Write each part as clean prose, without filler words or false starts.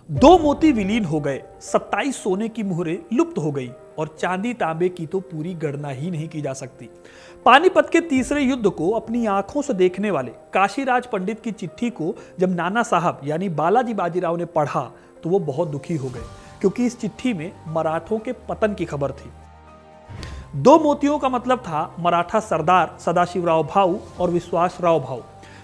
दो मोती विलीन हो गए, 27 सोने की मुहरें लुप्त हो गई और चांदी तांबे की तो पूरी गणना ही नहीं की जा सकती। पानीपत के तीसरे युद्ध को अपनी आंखों से देखने वाले काशीराज पंडित की चिट्ठी को जब नाना साहब यानी बालाजी बाजीराव ने पढ़ा तो वो बहुत दुखी हो गए, क्योंकि इस चिट्ठी में मराठों के पतन की खबर थी। दो मोतियों का मतलब था मराठा सरदार सदाशिवराव भाऊ और विश्वासराव भाऊ।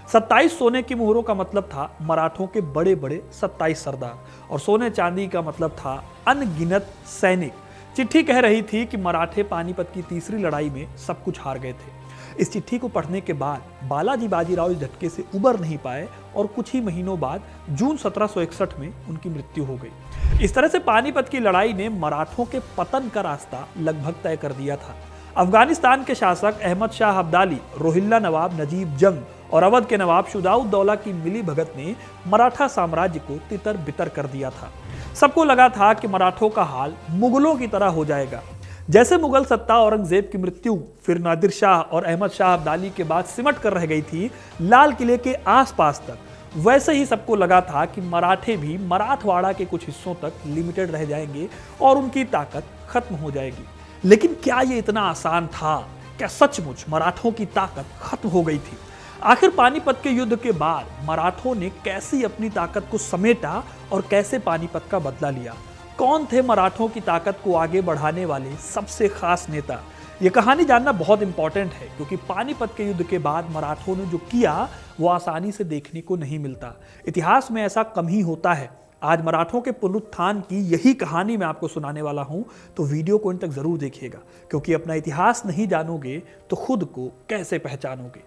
27 सोने की मुहरों का मतलब था मराठों के बड़े बड़े 27 सरदार, और सोने चांदी का मतलब था अनगिनत सैनिक। चिट्ठी कह रही थी कि मराठे पानीपत की तीसरी लड़ाई में सब कुछ हार गए थे। इस चिट्ठी को पढ़ने के बाद बालाजी बाजीराव इस झटके से उबर नहीं पाए और कुछ ही महीनों बाद जून 1761 में उनकी मृत्यु हो गई। इस तरह से पानीपत की लड़ाई ने मराठों के पतन का रास्ता लगभग तय कर दिया था। अफगानिस्तान के शासक अहमद शाह अब्दाली, रोहिल्ला नवाब नजीब जंग और अवध के नवाब शुजाउद्दौला की मिली भगत ने मराठा साम्राज्य को तितर बितर कर दिया था। सबको लगा था कि मराठों का हाल मुगलों की तरह हो जाएगा। जैसे मुगल सत्ता औरंगजेब की मृत्यु, फिर नादिर शाह और अहमद शाह अब्दाली के बाद सिमट कर रह गई थी लाल किले के आसपास तक, वैसे ही सबको लगा था कि मराठे भी मराठवाड़ा के कुछ हिस्सों तक लिमिटेड रह जाएंगे और उनकी ताकत खत्म हो जाएगी। लेकिन क्या ये इतना आसान था? क्या सचमुच मराठों की ताकत खत्म हो गई थी? आखिर पानीपत के युद्ध के बाद मराठों ने कैसी अपनी ताकत को समेटा और कैसे पानीपत का बदला लिया? कौन थे मराठों की ताकत को आगे बढ़ाने वाले सबसे खास नेता? ये कहानी जानना बहुत इंपॉर्टेंट है, क्योंकि पानीपत के युद्ध के बाद मराठों ने जो किया वो आसानी से देखने को नहीं मिलता। इतिहास में ऐसा कम ही होता है। आज मराठों के पुनरुत्थान की यही कहानी मैं आपको सुनाने वाला हूं, तो वीडियो को इन तक जरूर देखिएगा, क्योंकि अपना इतिहास नहीं जानोगे तो खुद को कैसे पहचानोगे।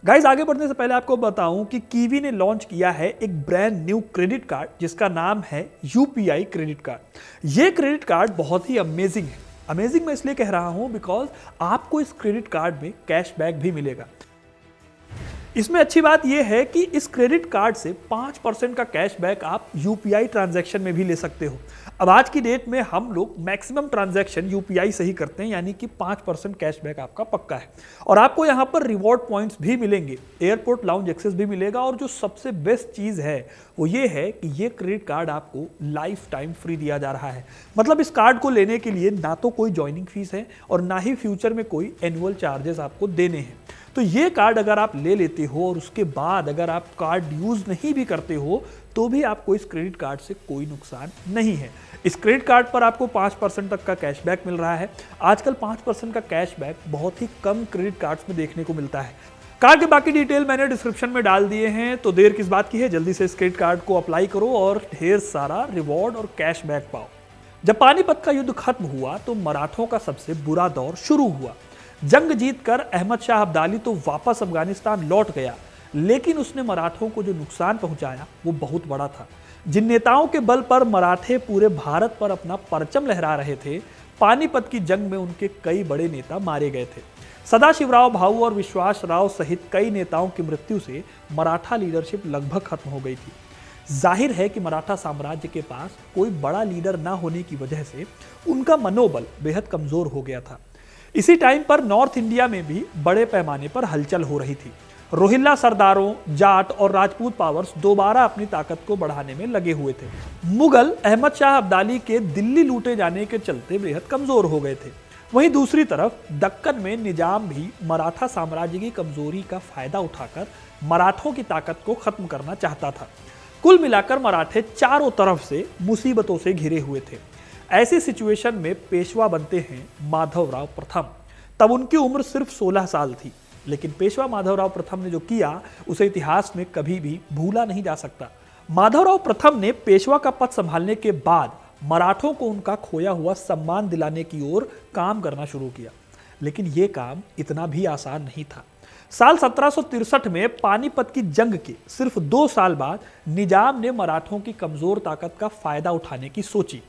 गाइस, आगे बढ़ने से पहले आपको बताऊं कि कीवी ने लॉन्च किया है एक ब्रांड न्यू क्रेडिट कार्ड जिसका नाम है यूपीआई क्रेडिट कार्ड। ये क्रेडिट कार्ड बहुत ही अमेजिंग है। अमेजिंग मैं इसलिए कह रहा हूं बिकॉज आपको इस क्रेडिट कार्ड में कैशबैक भी मिलेगा। इसमें अच्छी बात यह है कि इस क्रेडिट कार्ड से 5% का कैशबैक आप यूपीआई ट्रांजैक्शन में भी ले सकते हो। अब आज की डेट में हम लोग मैक्सिमम ट्रांजैक्शन यूपीआई से ही करते हैं, यानी कि 5% कैशबैक आपका पक्का है। और आपको यहाँ पर रिवॉर्ड पॉइंट्स भी मिलेंगे, एयरपोर्ट लाउंज एक्सेस भी मिलेगा, और जो सबसे बेस्ट चीज़ है वो ये है कि ये क्रेडिट कार्ड आपको लाइफ टाइम फ्री दिया जा रहा है। मतलब इस कार्ड को लेने के लिए ना तो कोई ज्वाइनिंग फीस है और ना ही फ्यूचर में कोई एनुअल चार्जेस आपको देने हैं। तो ये कार्ड अगर आप ले लेते हो और उसके बाद अगर आप कार्ड यूज नहीं भी करते हो तो भी आपको इस क्रेडिट कार्ड से कोई नुकसान नहीं है। इस क्रेडिट कार्ड पर आपको 5% तक का कैशबैक मिल रहा है। आजकल 5% का कैशबैक बहुत ही कम क्रेडिट कार्ड्स में देखने को मिलता है। कार्ड के बाकी डिटेल मैंने डिस्क्रिप्शन में डाल दिए हैं, तो देर किस बात की है, जल्दी से इस क्रेडिट कार्ड को अप्लाई करो और ढेर सारा रिवॉर्ड और कैशबैक पाओ। जब पानीपत का युद्ध खत्म हुआ तो मराठों का सबसे बुरा दौर शुरू हुआ। जंग जीतकर अहमद शाह अब्दाली तो वापस अफगानिस्तान लौट गया, लेकिन उसने मराठों को जो नुकसान पहुंचाया वो बहुत बड़ा था। जिन नेताओं के बल पर मराठे पूरे भारत पर अपना परचम लहरा रहे थे, पानीपत की जंग में उनके कई बड़े नेता मारे गए थे। सदाशिवराव भाऊ और विश्वासराव सहित कई नेताओं की मृत्यु से मराठा लीडरशिप लगभग खत्म हो गई थी। जाहिर है कि मराठा साम्राज्य के पास कोई बड़ा लीडर न होने की वजह से उनका मनोबल बेहद कमजोर हो गया था। इसी टाइम पर नॉर्थ इंडिया में भी बड़े पैमाने पर हलचल हो रही थी। रोहिल्ला सरदारों, जाट और राजपूत पावर्स दोबारा अपनी ताकत को बढ़ाने में लगे हुए थे। मुगल अहमद शाह अब्दाली के दिल्ली लूटे जाने के चलते बेहद कमजोर हो गए थे। वहीं दूसरी तरफ दक्कन में निजाम भी मराठा साम्राज्य की कमजोरी का फायदा उठाकर मराठों की ताकत को खत्म करना चाहता था। कुल मिलाकर मराठे चारों तरफ से मुसीबतों से घिरे हुए थे। ऐसी सिचुएशन में पेशवा बनते हैं माधवराव प्रथम। तब उनकी उम्र सिर्फ 16 साल थी, लेकिन पेशवा माधवराव प्रथम ने जो किया उसे इतिहास में कभी भी भूला नहीं जा सकता। माधवराव प्रथम ने पेशवा का पद संभालने के बाद मराठों को उनका खोया हुआ सम्मान दिलाने की ओर काम करना शुरू किया, लेकिन यह काम इतना भी आसान नहीं था। साल 1763 में पानीपत की जंग के सिर्फ 2 साल बाद निजाम ने मराठों की कमजोर ताकत का फायदा उठाने की सोची,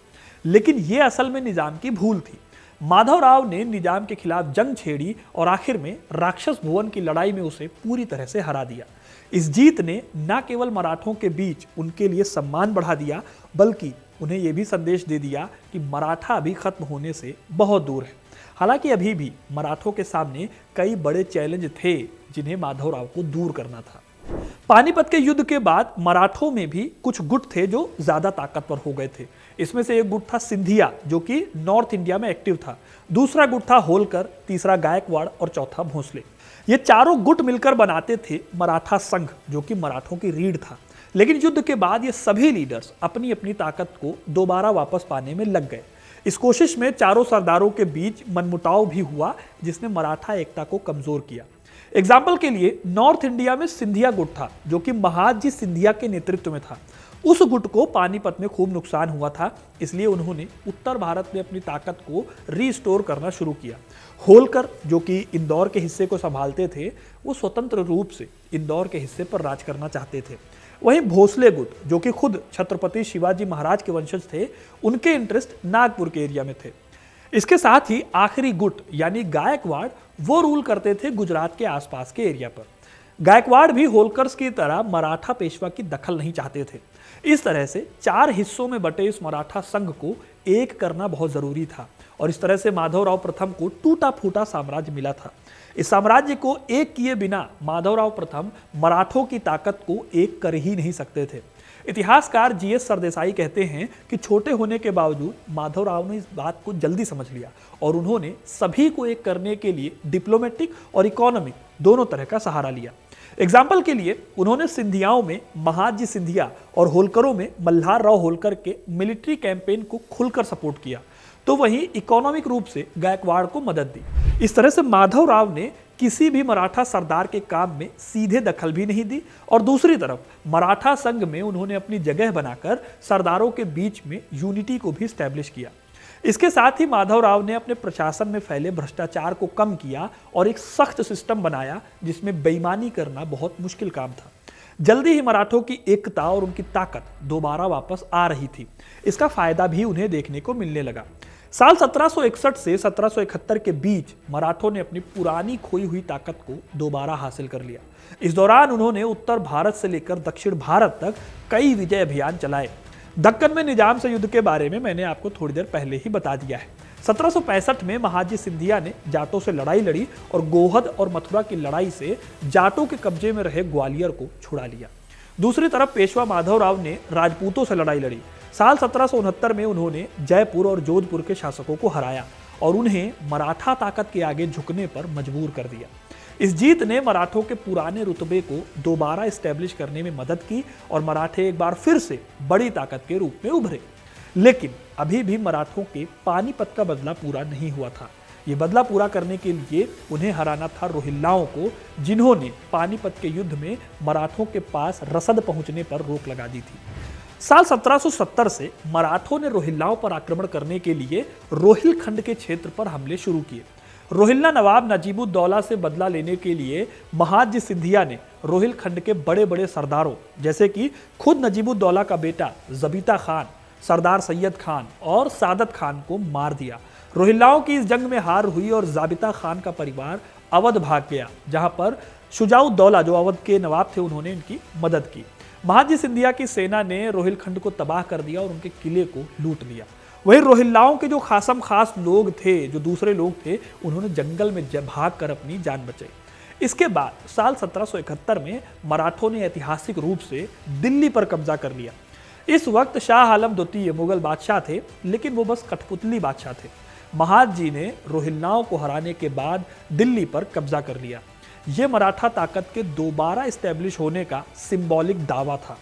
लेकिन यह असल में निजाम की भूल थी। माधवराव ने निजाम के खिलाफ जंग छेड़ी और आखिर में राक्षस भुवन की लड़ाई में उसे पूरी तरह से हरा दिया। इस जीत ने न केवल मराठों के बीच उनके लिए सम्मान बढ़ा दिया, बल्कि उन्हें यह भी संदेश दे दिया कि मराठा अभी खत्म होने से बहुत दूर है। हालांकि अभी भी मराठों के सामने कई बड़े चैलेंज थे जिन्हें माधवराव को दूर करना था। पानीपत के युद्ध के बाद मराठों में भी कुछ गुट थे जो ज्यादा ताकतवर हो गए थे। इसमें से एक गुट था सिंधिया, जो कि नॉर्थ इंडिया में एक्टिव था। दूसरा गुट था होलकर, तीसरा गायकवाड़ और चौथा भोंसले। ये चारों गुट मिलकर बनाते थे मराठा संघ, जो कि मराठों की रीढ़ था। लेकिन युद्ध के बाद ये सभी लीडर्स अपनी अपनी ताकत को दोबारा वापस पाने में लग गए। इस कोशिश में चारों सरदारों के बीच मनमुटाव भी हुआ, जिसने मराठा एकता को कमजोर किया। एग्जाम्पल के लिए नॉर्थ इंडिया में सिंधिया गुट था, जो कि महादजी सिंधिया के नेतृत्व में था। उस गुट को पानीपत में खूब नुकसान हुआ था, इसलिए उन्होंने उत्तर भारत में अपनी ताकत को रीस्टोर करना शुरू किया। होलकर, जो कि इंदौर के हिस्से को संभालते थे, वो स्वतंत्र रूप से इंदौर के हिस्से पर राज करना चाहते थे। वहीं भोसले गुट, जो कि खुद छत्रपति शिवाजी महाराज के वंशज थे, उनके इंटरेस्ट नागपुर के एरिया में थे। इसके साथ ही आखिरी गुट यानी गायकवाड़, वो रूल करते थे गुजरात के आसपास के एरिया पर। गायकवाड़ भी होलकर्स की तरह मराठा पेशवा की दखल नहीं चाहते थे। इस तरह से 4 हिस्सों में बटे इस मराठा संघ को एक करना बहुत जरूरी था, और इस तरह से माधवराव प्रथम को टूटा फूटा साम्राज्य मिला था। इस साम्राज्य को एक किए बिना माधवराव प्रथम मराठों की ताकत को एक कर ही नहीं सकते थे। इतिहासकार जीएस सरदेसाई कहते हैं कि छोटे होने के बावजूद माधवराव ने इस बात को जल्दी समझ लिया, और उन्होंने सभी को एक करने के लिए डिप्लोमेटिक और इकोनॉमिक दोनों तरह का सहारा लिया। एग्जाम्पल के लिए उन्होंने सिंधियाओं में महादजी सिंधिया और होलकरों में मल्हार राव होलकर के मिलिट्री कैंपेन को खुलकर सपोर्ट किया, तो वहीं इकोनॉमिक रूप से गायकवाड़ को मदद दी। इस तरह से माधवराव ने किसी भी मराठा सरदार के काम में सीधे दखल भी नहीं दी, और दूसरी तरफ मराठा संघ में उन्होंने अपनी जगह बनाकर सरदारों के बीच में यूनिटी को भी स्टैब्लिश किया। इसके साथ ही माधवराव ने अपने प्रशासन में फैले भ्रष्टाचार को कम किया और एक सख्त सिस्टम बनाया, जिसमें बेईमानी करना बहुत मुश्किल काम था। जल्दी ही मराठों की एकता और उनकी ताकत दोबारा वापस आ रही थी। इसका फायदा भी उन्हें देखने को मिलने लगा। साल 1761 से 1771 के बीच मराठों ने अपनी पुरानी खोई हुई ताकत को दोबारा हासिल कर लिया। इस दौरान उन्होंने उत्तर भारत से लेकर दक्षिण भारत तक कई विजय अभियान चलाए। दक्कन में निजाम से युद्ध के बारे में मैंने आपको थोड़ी देर पहले ही बता दिया है। 1765 में महादजी सिंधिया ने जाटों से लड़ाई लड़ी और गोहद और मथुरा की लड़ाई से जाटों के कब्जे में रहे ग्वालियर को छुड़ा लिया। दूसरी तरफ पेशवा माधवराव ने राजपूतों से लड़ाई लड़ी। साल 1769 में उन्होंने जयपुर और जोधपुर के शासकों को हराया और उन्हें मराठा ताकत के आगे झुकने पर मजबूर कर दिया। इस जीत ने मराठों के पुराने रुतबे को दोबारा एस्टेब्लिश करने में मदद की और मराठे एक बार फिर से बड़ी ताकत के रूप में उभरे। लेकिन अभी भी मराठों के पानीपत का बदला पूरा नहीं हुआ था। ये बदला पूरा करने के लिए उन्हें हराना था रोहिल्लाओं को, जिन्होंने पानीपत के युद्ध में मराठों के पास रसद पहुंचने पर रोक लगा दी थी। साल 1770 से मराठों ने रोहिल्लाओं पर आक्रमण करने के लिए रोहिलखंड के क्षेत्र पर हमले शुरू किए। रोहिल्ला नवाब नजीबुद्दौला से बदला लेने के लिए महादजी सिंधिया ने रोहिलखंड के बड़े बड़े सरदारों, जैसे कि खुद नजीबुद्दौला का बेटा जबीता खान, सरदार सैयद खान और सादत खान को मार दिया। रोहिल्लाओं की इस जंग में हार हुई और जाबिता खान का परिवार अवध भाग गया, जहां पर शुजाउद्दौला, जो अवध के नवाब थे, उन्होंने इनकी मदद की। महादजी सिंधिया की सेना ने रोहिलखंड को तबाह कर दिया और उनके किले को लूट लिया। वहीं रोहिल्लाओं के जो खासम खास लोग थे, जो दूसरे लोग थे, उन्होंने जंगल में भाग कर अपनी जान बचाई। इसके बाद साल 1771 में मराठों ने ऐतिहासिक रूप से दिल्ली पर कब्जा कर लिया। इस वक्त शाह आलम द्वितीय मुगल बादशाह थे, लेकिन वो बस कठपुतली बादशाह थे। महादजी ने रोहिल्लाओं को हराने के बाद दिल्ली पर कब्जा कर लिया। यह मराठा ताकत के दोबारा एस्टेब्लिश होने का सिंबॉलिक दावा था।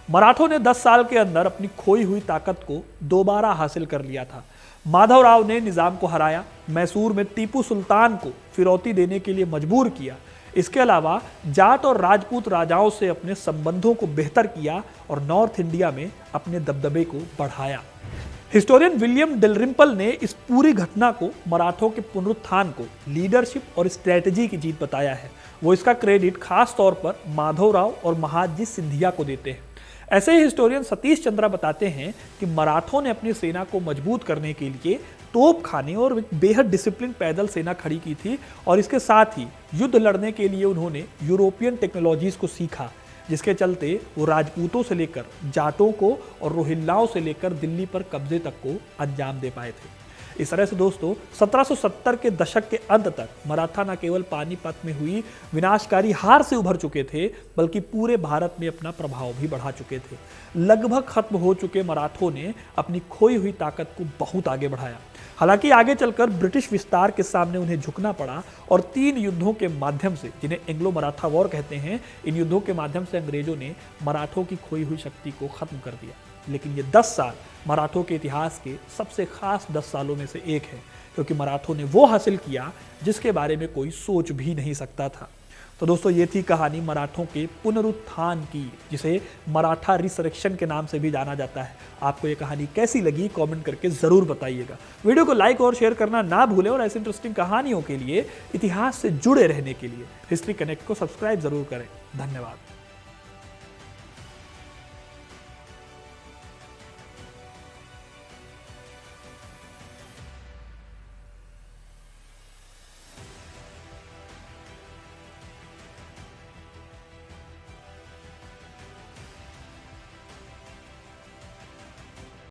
मराठों ने 10 साल के अंदर अपनी खोई हुई ताकत को दोबारा हासिल कर लिया था। माधवराव ने निजाम को हराया, मैसूर में टीपू सुल्तान को फिरौती देने के लिए मजबूर किया। इसके अलावा जाट और राजपूत राजाओं से अपने संबंधों को बेहतर किया और नॉर्थ इंडिया में अपने दबदबे को बढ़ाया। हिस्टोरियन विलियम डेलरिम्पल ने इस पूरी घटना को मराठों के पुनरुत्थान को लीडरशिप और स्ट्रेटजी की जीत बताया है। वो इसका क्रेडिट खास तौर पर माधवराव और महादजी सिंधिया को देते हैं। ऐसे ही हिस्टोरियन सतीश चंद्रा बताते हैं कि मराठों ने अपनी सेना को मजबूत करने के लिए तोप खाने और बेहद डिसिप्लिन पैदल सेना खड़ी की थी, और इसके साथ ही युद्ध लड़ने के लिए उन्होंने यूरोपियन टेक्नोलॉजीज को सीखा, जिसके चलते वो राजपूतों से लेकर जाटों को और रोहिल्लाओं से लेकर दिल्ली पर कब्जे तक को अंजाम दे पाए थे। इस तरह से दोस्तों 1770 के दशक के अंत तक मराठा न केवल पानीपत में हुई विनाशकारी हार से उभर चुके थे, बल्कि पूरे भारत में अपना प्रभाव भी बढ़ा चुके थे। लगभग खत्म हो चुके मराठों ने अपनी खोई हुई ताकत को बहुत आगे बढ़ाया। हालांकि आगे चलकर ब्रिटिश विस्तार के सामने उन्हें झुकना पड़ा और 3 युद्धों के माध्यम से, जिन्हें एंग्लो मराठा वॉर कहते हैं, इन युद्धों के माध्यम से अंग्रेजों ने मराठों की खोई हुई शक्ति को खत्म कर दिया। लेकिन ये 10 साल मराठों के इतिहास के सबसे खास 10 सालों में से एक है, क्योंकि मराठों ने वो हासिल किया जिसके बारे में कोई सोच भी नहीं सकता था। तो दोस्तों ये थी कहानी मराठों के पुनरुत्थान की, जिसे मराठा रिसरेक्शन के नाम से भी जाना जाता है। आपको ये कहानी कैसी लगी कमेंट करके ज़रूर बताइएगा। वीडियो को लाइक और शेयर करना ना भूलें और ऐसी इंटरेस्टिंग कहानियों के लिए, इतिहास से जुड़े रहने के लिए हिस्ट्री कनेक्ट को सब्सक्राइब जरूर करें। धन्यवाद।